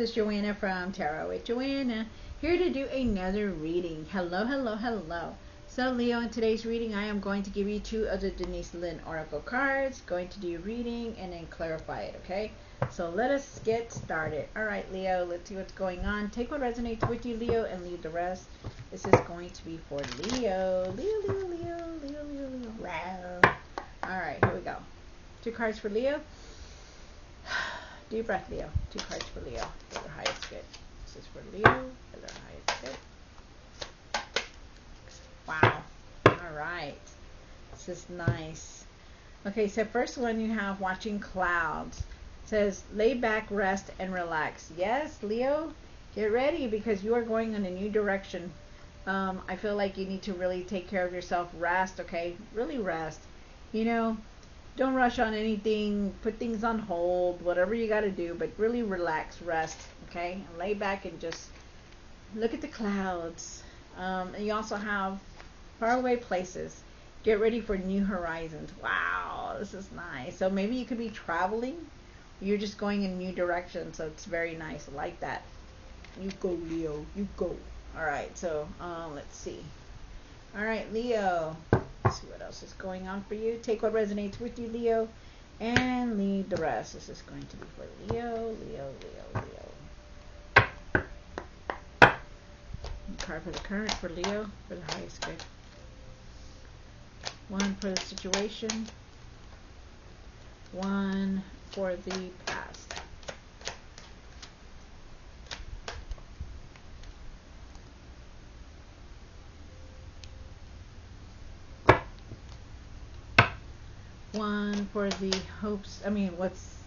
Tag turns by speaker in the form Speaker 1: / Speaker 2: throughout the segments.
Speaker 1: is Joanna from Tarot with Joanna, here to do another reading. Hello, hello, hello. So Leo, in today's reading, I am going to give you two of the Denise Linn Oracle cards, going to do your reading and then clarify it, okay? So let us get started. All right, Leo, let's see what's going on. Take what resonates with you, Leo, and leave the rest. This is going to be for Leo. Leo. Wow. All right, here we go. Two cards for Leo. Deep breath, Leo. Two cards for Leo. For the highest good. This is for Leo. For the highest good. Wow. All right. This is nice. Okay, so first one you have watching clouds. It says lay back, rest, and relax. Yes, Leo, get ready because you are going in a new direction. I feel like you need to really take care of yourself. Rest, okay? Really rest. You know, don't rush on anything, put things on hold, whatever you got to do, but really relax, rest, okay? And lay back and just look at the clouds. And you also have faraway places. Get ready for new horizons. Wow, this is nice. So maybe you could be traveling. You're just going in a new direction, so it's very nice. I like that. You go, Leo. You go. All right, so let's see. All right, Leo. Let's see what else is going on for you. Take what resonates with you, Leo, and leave the rest. This is going to be for Leo. Card for the current for Leo, for the highest good. One for the situation. One for the past. One for the hopes, what's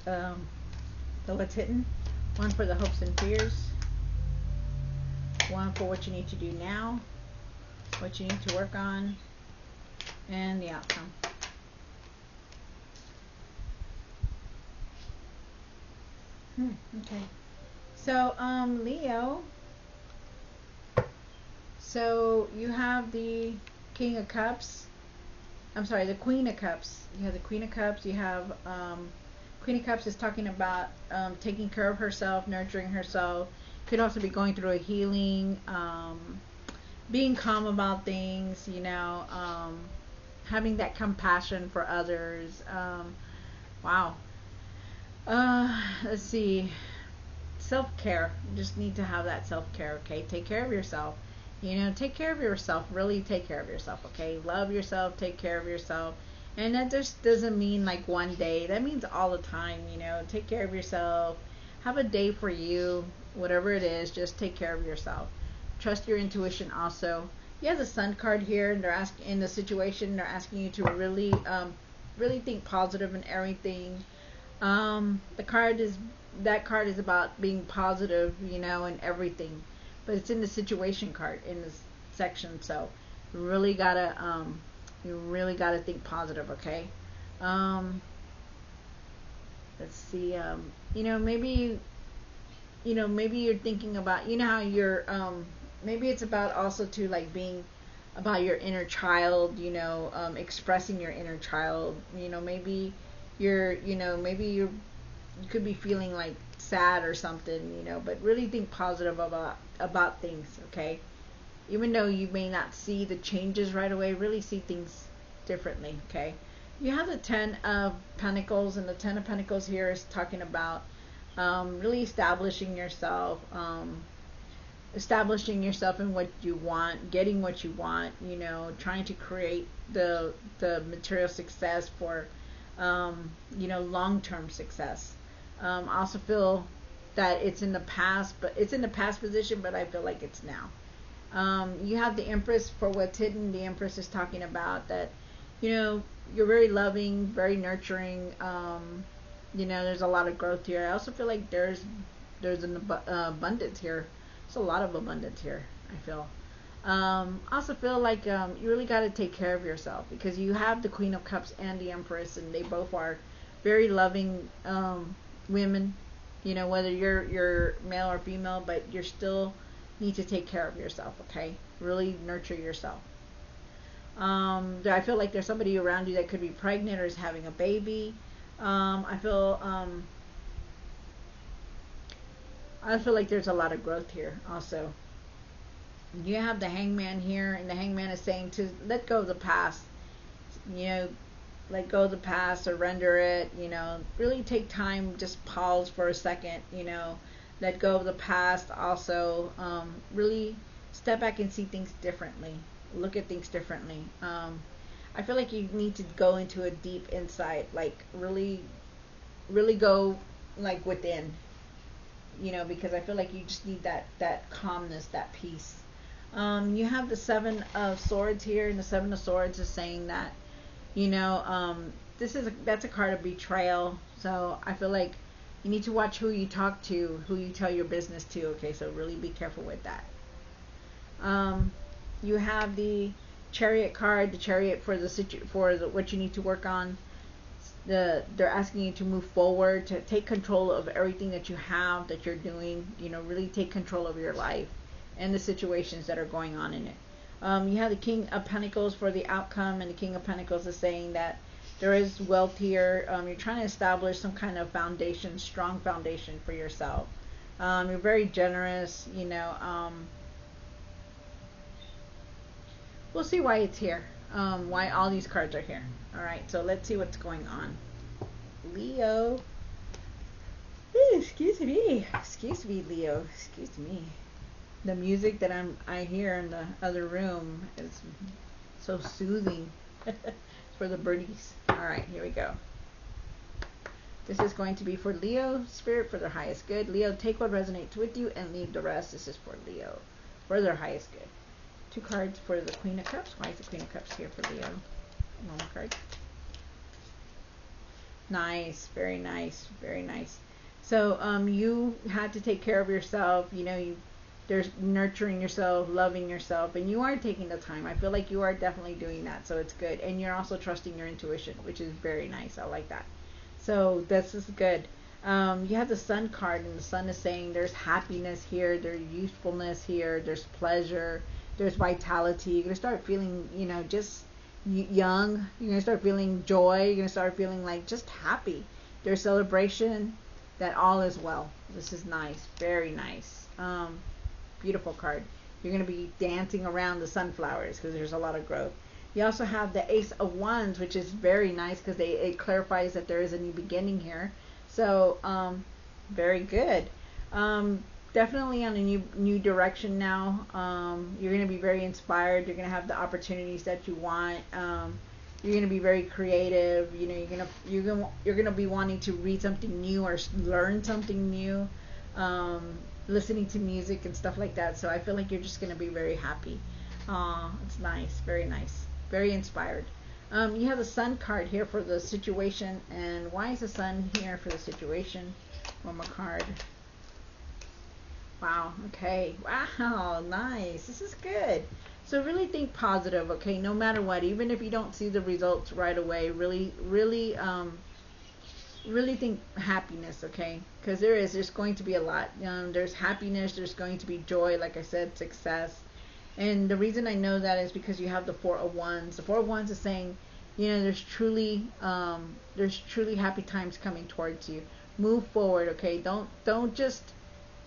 Speaker 1: hidden. One for the hopes and fears. One for what you need to do now, what you need to work on, and the outcome. Okay. So, Leo, so you have the King of Cups. I'm sorry, the Queen of Cups. You have the Queen of Cups. You have Queen of Cups is talking about taking care of herself, nurturing herself. Could also be going through a healing, being calm about things, you know, having that compassion for others. Wow. Let's see. Self-care. You just need to have that self-care, okay? Take care of yourself. You know, take care of yourself. Really take care of yourself, okay? Love yourself. Take care of yourself. And that just doesn't mean like one day. That means all the time, you know. Take care of yourself. Have a day for you. Whatever it is, just take care of yourself. Trust your intuition also. You have the Sun card here, and they're asking in the situation. They're asking you to really, really think positive in everything. That card is about being positive, you know, in everything. But it's in the situation card in this section, so you really gotta think positive, okay? Let's see. Maybe you're thinking about, you know how you're maybe it's about also to like being about your inner child, you know, expressing your inner child. You know, maybe you could be feeling like sad or something, you know, but really think positive about things, okay? Even though you may not see the changes right away, really see things differently, okay? You have the Ten of Pentacles, and the Ten of Pentacles here is talking about really establishing yourself in what you want, getting what you want, you know, trying to create the material success for long-term success. I also feel that it's in the past, but it's in the past position, but I feel like it's now. You have the Empress for what's hidden. The Empress is talking about that, you know, you're very loving, very nurturing. You know, there's a lot of growth here. I also feel like there's an abundance here. There's a lot of abundance here, I feel. I also feel like you really got to take care of yourself because you have the Queen of Cups and the Empress, and they both are very loving women. You know, whether you're male or female, but you still need to take care of yourself, okay? Really nurture yourself. I feel like there's somebody around you that could be pregnant or is having a baby. I feel I feel like there's a lot of growth here also. You have the hangman here, and the hangman is saying to let go of the past. You know, let go of the past, surrender it, really take time, just pause for a second, let go of the past also, really step back and see things differently, look at things differently. I feel like you need to go into a deep insight, like really, really go like within, because I feel like you just need that calmness, that peace. You have the Seven of Swords here, and the Seven of Swords is saying that, that's a card of betrayal. So I feel like you need to watch who you talk to, who you tell your business to. Okay, so really be careful with that. You have the Chariot card, the Chariot for what you need to work on. They're asking you to move forward, to take control of everything that you have, that you're doing. Really take control of your life and the situations that are going on in it. You have the King of Pentacles for the outcome, and the King of Pentacles is saying that there is wealth here. You're trying to establish some kind of foundation, strong foundation for yourself. You're very generous, we'll see why it's here, why all these cards are here. Alright, so let's see what's going on. Leo. Ooh, excuse me, Leo, excuse me. The music that I hear in the other room is so soothing for the birdies. Alright, here we go. This is going to be for Leo spirit, for their highest good. Leo, take what resonates with you and leave the rest. This is for Leo, for their highest good. 2 cards for the Queen of Cups. Why is the Queen of Cups here for Leo? One more card. Nice, very nice, very nice. So you had to take care of yourself. There's nurturing yourself, loving yourself, and you are taking the time. I feel like you are definitely doing that, so it's good. And you're also trusting your intuition, which is very nice. I like that. So this is good. You have the Sun card, and the Sun is saying there's happiness here, there's youthfulness here, there's pleasure, there's vitality. You're going to start feeling, just young. You're going to start feeling joy. You're going to start feeling like just happy. There's celebration that all is well. This is nice, very nice. Beautiful card. You're going to be dancing around the sunflowers because there's a lot of growth. You also have the Ace of Wands, which is very nice because it clarifies that there is a new beginning here. So very good. Definitely on a new direction now. You're going to be very inspired. You're going to have the opportunities that you want. You're going to be very creative. You're going to be wanting to read something new or learn something new. Listening to music and stuff like that. So I feel like you're just going to be very happy. It's nice, very nice, very inspired. You have the Sun card here for the situation. And why is the Sun here for the situation? One more card. Wow, okay. Wow, nice. This is good. So really think positive, okay? No matter what, even if you don't see the results right away, really think happiness, okay? Because there's going to be a lot. There's happiness, there's going to be joy, like I said, success. And the reason I know that is because you have the Four of Wands. The Four of Wands is saying, there's truly happy times coming towards you. Move forward, okay? Don't just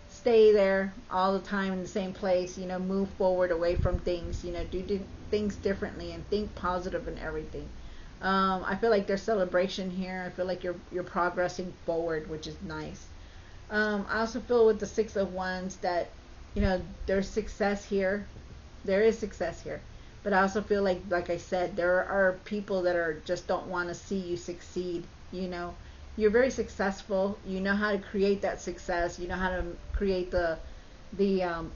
Speaker 1: stay there all the time in the same place. Move forward away from things. Do things differently and think positive in everything. I feel like there's celebration here. I feel like you're progressing forward, which is nice. I also feel with the Six of Wands that there's success here. There is success here, but I also feel like I said, there are people that just don't want to see you succeed. You're very successful. You know how to create that success. You know how to create the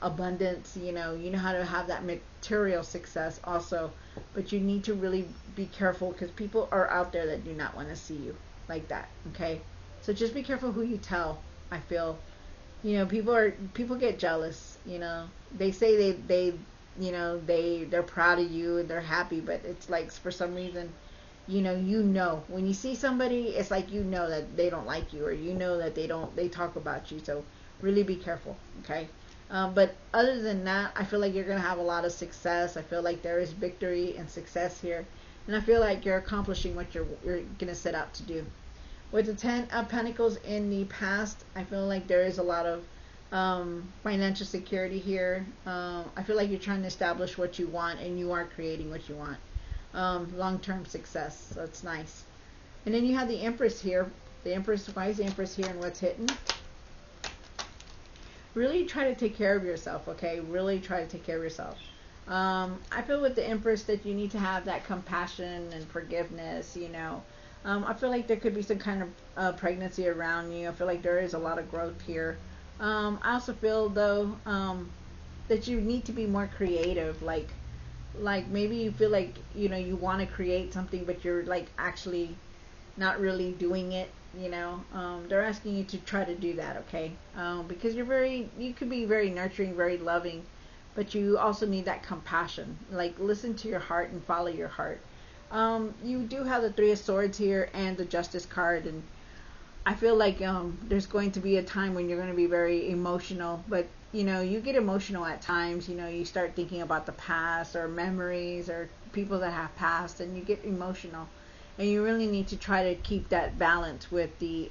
Speaker 1: abundance. You know how to have that material success also. But you need to really be careful because people are out there that do not want to see you like that. Okay, so just be careful who you tell. I feel, people get jealous. They say they're proud of you and they're happy, but it's like for some reason, when you see somebody, it's like that they don't like you, or that they talk about you. So really be careful, okay? But other than that, I feel like you're gonna have a lot of success. I feel like there is victory and success here, and I feel like you're accomplishing what you're gonna set out to do. With the Ten of Pentacles in the past, I feel like there is a lot of financial security here. I feel like you're trying to establish what you want, and you are creating what you want. Long-term success. So it's nice. And then you have the Empress here. The Empress, why is the Empress here and what's hidden? Really try to take care of yourself, okay? Really try to take care of yourself. I feel with the Empress that you need to have that compassion and forgiveness, you know. I feel like there could be some kind of pregnancy around you. I feel like there is a lot of growth here. I also feel, though, that you need to be more creative. Like maybe you feel like, you know, you want to create something, but you're, like, actually not really doing it, you know. They're asking you to try to do that, okay? Because you could be very nurturing, very loving, but you also need that compassion. Like, listen to your heart and follow your heart. You do have the Three of Swords here and the Justice card, and I feel like there's going to be a time when you're going to be very emotional, but you know, you get emotional at times. You know, you start thinking about the past or memories or people that have passed, and you get emotional, and you really need to try to keep that balance with the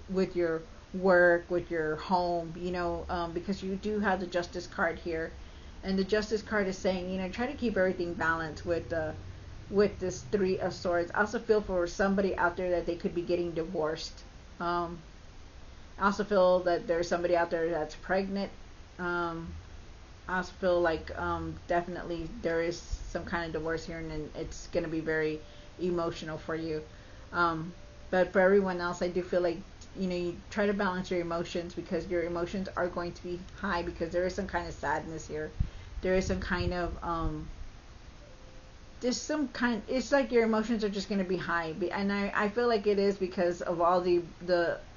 Speaker 1: with your work, with your home, you know, because you do have the Justice card here, and the Justice card is saying, you know, try to keep everything balanced with this Three of Swords. I also feel for somebody out there that they could be getting divorced. I also feel that there's somebody out there that's pregnant. I also feel like definitely there is some kind of divorce here, and it's going to be very emotional for you. But for everyone else, I do feel like, you know, you try to balance your emotions, because your emotions are going to be high, because there is some kind of sadness here. There is some kind of it's like your emotions are just going to be high, and I feel like it is because of all the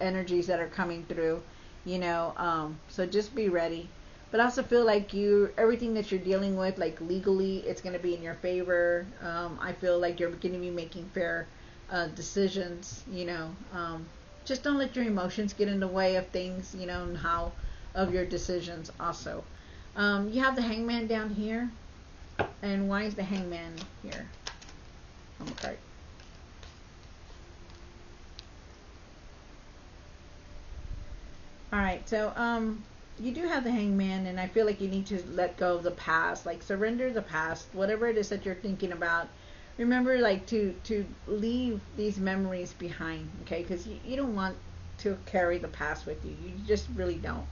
Speaker 1: energies that are coming through, you know. So just be ready. But I also feel like everything that you're dealing with, like legally, it's going to be in your favor. I feel like you're going to be making fair decisions, you know. Just don't let your emotions get in the way of things, you know, and of your decisions also. You have the Hangman down here. And why is the Hangman here on the card? Alright, so you do have the Hangman, and I feel like you need to let go of the past. Like, surrender the past, whatever it is that you're thinking about. Remember, like, to leave these memories behind, okay? Because you don't want to carry the past with you. You just really don't.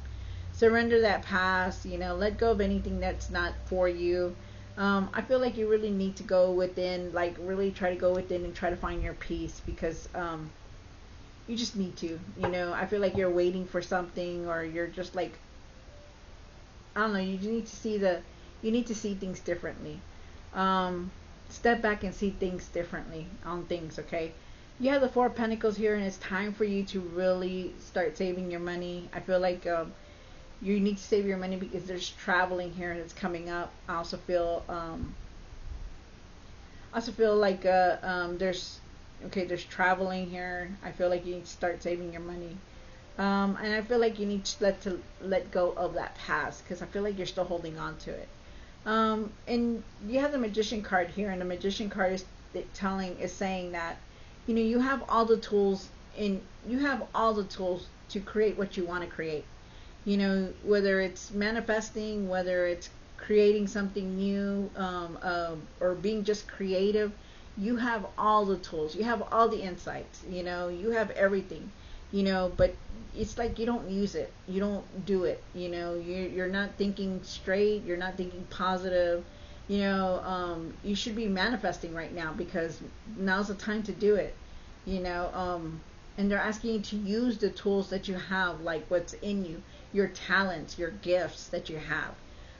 Speaker 1: Surrender that past, you know, let go of anything that's not for you. I feel like you really need to go within, like really try to go within and try to find your peace, because you just need to, you know. I feel like you're waiting for something, or you're just like, I don't know, you need to see things differently. Step back and see things differently on things, okay? You have the Four of Pentacles here, and it's time for you to really start saving your money. I feel like you need to save your money, because there's traveling here that's coming up. I also feel like there's traveling here. I feel like you need to start saving your money. And I feel like you need to let go of that past, because I feel like you're still holding on to it. And you have the Magician card here, and the Magician card is saying that, you know, you have all the tools to create what you want to create. You know, whether it's manifesting, whether it's creating something new, or being just creative, you have all the tools, you have all the insights, you know, you have everything, you know, but it's like you don't use it, you don't do it, you know, you're not thinking straight, you're not thinking positive, you know. You should be manifesting right now, because now's the time to do it, you know. And they're asking you to use the tools that you have, like what's in you, your talents, your gifts that you have.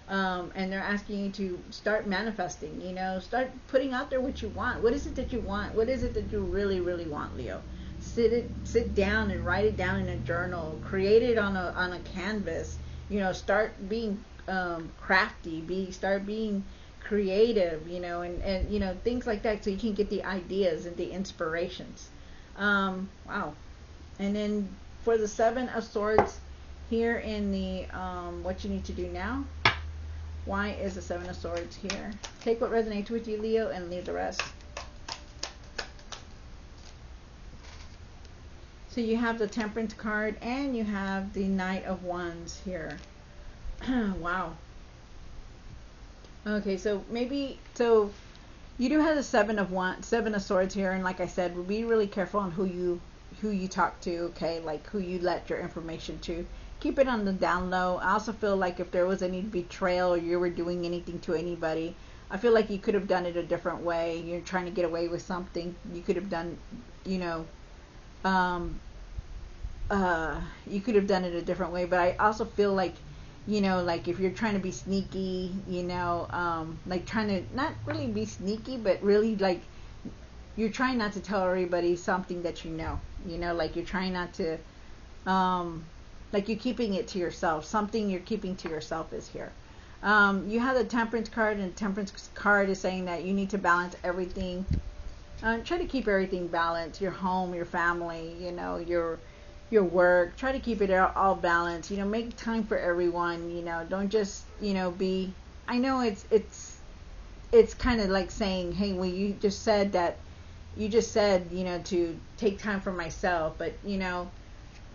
Speaker 1: And they're asking you to start manifesting, you know, start putting out there what you want. What is it that you want? What is it that you really, really want, Leo? Sit down and write it down in a journal. Create it on a canvas. You know, start being crafty. Start being creative. You know, and you know, things like that, so you can get the ideas and the inspirations. Wow. And then for the Seven of Swords here in the what you need to do now. Why is the Seven of Swords here? Take what resonates with you, Leo, and leave the rest. So you have the Temperance card and you have the Knight of Wands here. Wow. Okay, so maybe, so you do have the Seven of Swords here, and like I said, be really careful on who you talk to, okay? Like who you let your information to. Keep it on the down low. I also feel like if there was any betrayal or you were doing anything to anybody, I feel like you could have done it a different way. You're trying to get away with something. You could have done, you know, um, you could have done it a different way. But I also feel like, you know, like if you're trying to be sneaky, you know, like trying to not really be sneaky, but really like you're trying not to tell everybody something that you know, like you're trying not to, like you're keeping it to yourself. Something you're keeping to yourself is here. You have the Temperance card, and Temperance card is saying that you need to balance everything. Try to keep everything balanced. Your home, your family, you know, your work. Try to keep it all balanced. You know, make time for everyone. You know, don't just, you know, be. I know it's kind of like saying, hey, well, you just said, you know, to take time for myself, but you know,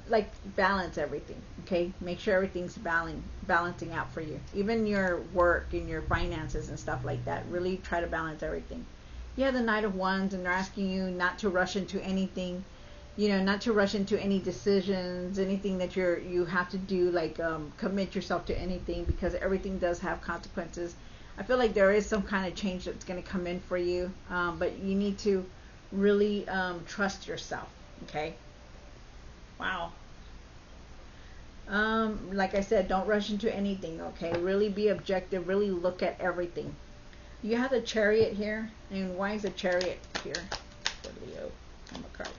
Speaker 1: like balance everything. Okay, make sure everything's balancing out for you. Even your work and your finances and stuff like that. Really try to balance everything. You have the Knight of Wands, and they're asking you not to rush into anything, you know, not to rush into any decisions, anything that you have to do, like commit yourself to anything, because everything does have consequences. I feel like there is some kind of change that's going to come in for you, but you need to really trust yourself. Okay. Wow. Like I said, don't rush into anything. Okay. Really be objective. Really look at everything. You have the Chariot here, and why is the Chariot here for Leo on the card?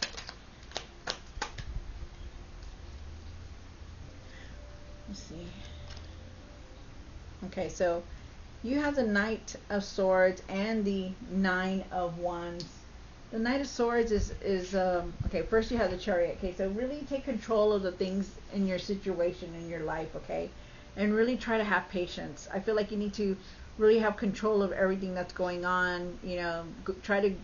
Speaker 1: Let's see. Okay, so you have the Knight of Swords and the Nine of Wands. The Knight of Swords is okay, first you have the Chariot. Okay, so really take control of the things in your situation, in your life, okay? And really try to have patience. I feel like you need to really have control of everything that's going on. You know, try to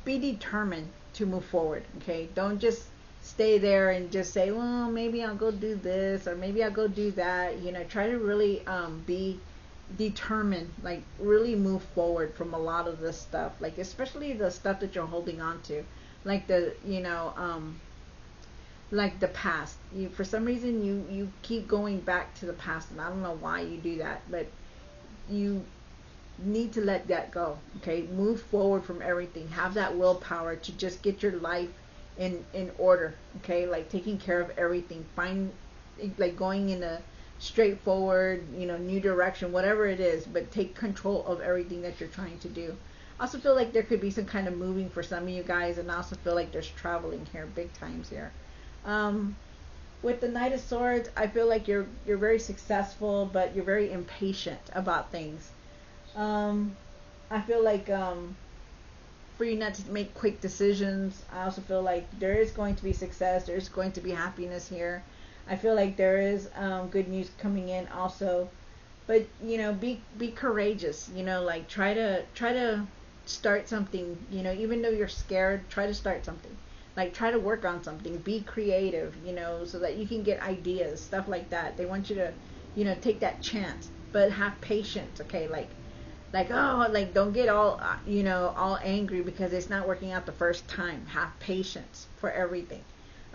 Speaker 1: be determined to move forward, okay? Don't just stay there and just say, well, maybe I'll go do this or maybe I'll go do that. You know, try to really be determined, like really move forward from a lot of this stuff, like especially the stuff that you're holding on to, like the, you know, like the past. You, for some reason, you keep going back to the past, and I don't know why you do that, but you need to let that go. Okay, move forward from everything. Have that willpower to just get your life in order. Okay, like taking care of everything. Find, like, going in a straightforward, you know, new direction, whatever it is, but take control of everything that you're trying to do. I also feel like there could be some kind of moving for some of you guys, and I also feel like there's traveling here, big times here. With the Knight of Swords, I feel like you're very successful, but you're very impatient about things. I feel like for you not to make quick decisions. I also feel like there is going to be success. There's going to be happiness here. I feel like there is good news coming in also. But you know, be courageous. You know, like try to start something. You know, even though you're scared, try to start something. Like try to work on something. Be creative. You know, so that you can get ideas, stuff like that. They want you to, you know, take that chance, but have patience. Okay, like, oh, like don't get all you know, all angry because it's not working out the first time. Have patience for everything.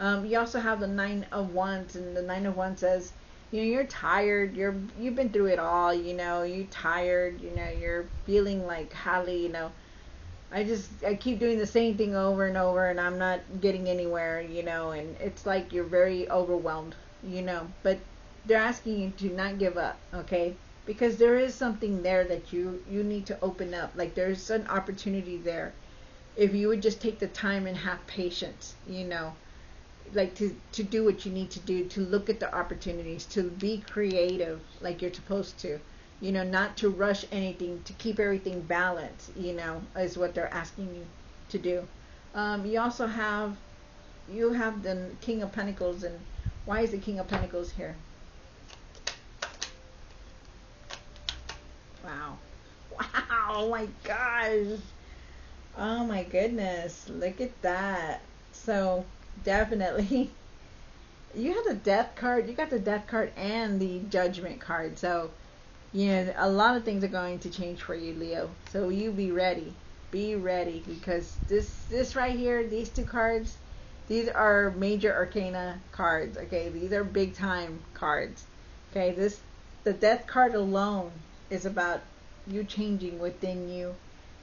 Speaker 1: You also have the Nine of Wands, and the Nine of Wands says, you know, you're tired. You've been through it all. You know, you're tired. You know, you're feeling like, Holly, you know, I keep doing the same thing over and over, and I'm not getting anywhere. You know, and it's like you're very overwhelmed. You know, but they're asking you to not give up. Okay, because there is something there that you need to open up. Like there's an opportunity there if you would just take the time and have patience. You know, like to do what you need to do, to look at the opportunities, to be creative like you're supposed to, you know, not to rush anything, to keep everything balanced, you know, is what they're asking you to do. You also have the King of Pentacles, and why is the King of Pentacles here? Wow. Wow, oh my gosh. Oh my goodness, look at that. So definitely. You have the death card. You got the death card and the judgment card. So, a lot of things are going to change for you, Leo. So you be ready. Be ready, because this right here, these two cards, these are major arcana cards. Okay, these are big time cards. Okay, the death card alone is about you changing within you,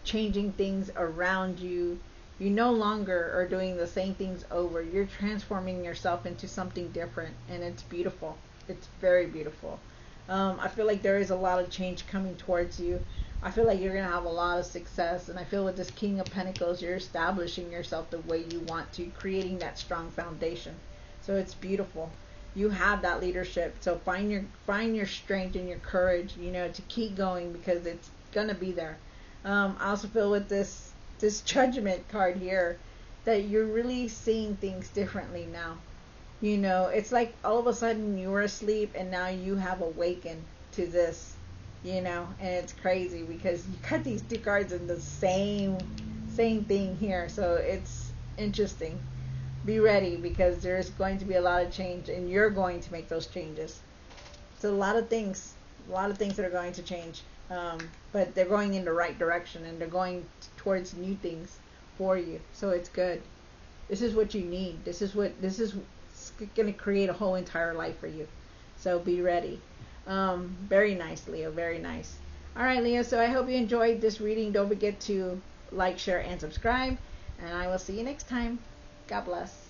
Speaker 1: changing things around you. You no longer are doing the same things over. You're transforming yourself into something different, and it's beautiful. It's very beautiful. I feel like there is a lot of change coming towards you. I feel like you're going to have a lot of success, and I feel with this King of Pentacles, you're establishing yourself the way you want to, creating that strong foundation. So it's beautiful. You have that leadership. So find your strength and your courage, to keep going, because it's going to be there. I also feel with this judgment card here that you're really seeing things differently now. It's like all of a sudden you were asleep and now you have awakened to this, and it's crazy because you got these two cards in the same thing here. So it's interesting. Be ready, because there's going to be a lot of change, and you're going to make those changes. So a lot of things that are going to change, but they're going in the right direction, and they're going towards new things for you. So it's good. This is what you need. This is going to create a whole entire life for you. So be ready. Very nice, Leo. Very nice. All right, Leo. So I hope you enjoyed this reading. Don't forget to like, share, and subscribe. And I will see you next time. God bless.